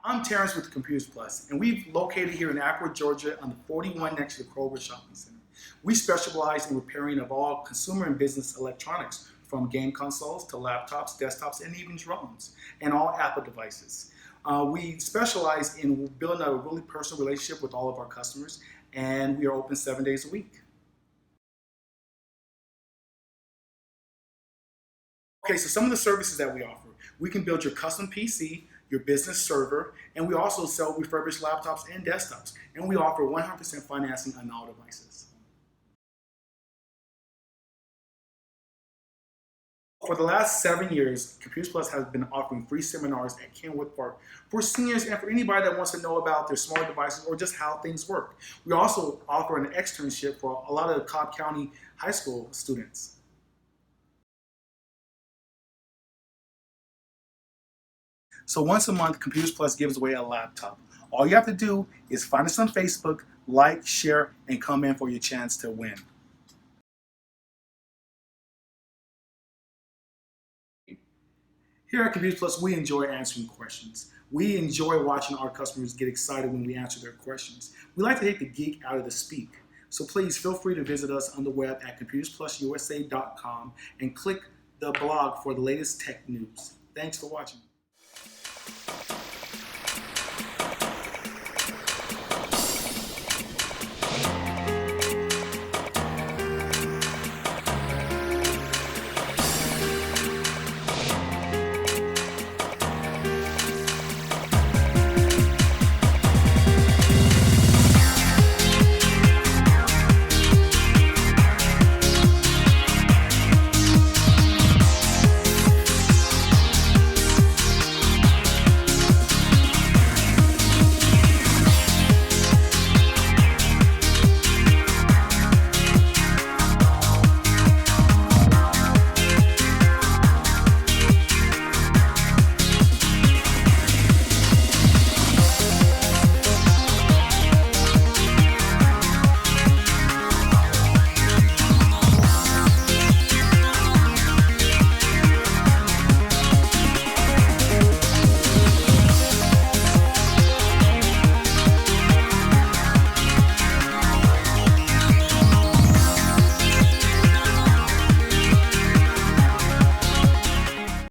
I'm Terrence with Computers Plus, and we've located here in Acworth, Georgia on the 41 next to the Kroger Shopping Center. We specialize in repairing of all consumer and business electronics, from game consoles to laptops, desktops, and even drones, and all Apple devices. We specialize in building a really personal relationship with all of our customers, and we are open 7 days a week. Okay, so some of the services that we offer, we can build your custom PC, your business server, and we also sell refurbished laptops and desktops, and we offer 100% financing on all devices. For the last 7 years, Computers Plus has been offering free seminars at Kenwood Park for seniors and for anybody that wants to know about their smart devices or just how things work. We also offer an externship for a lot of the Cobb County high school students. So once a month, Computers Plus gives away a laptop. All you have to do is find us on Facebook, like, share, and come in for your chance to win. Here at Computers Plus, we enjoy answering questions. We enjoy watching our customers get excited when we answer their questions. We like to take the geek out of the speak. So please feel free to visit us on the web at computersplususa.com and click the blog for the latest tech news. Thanks for watching.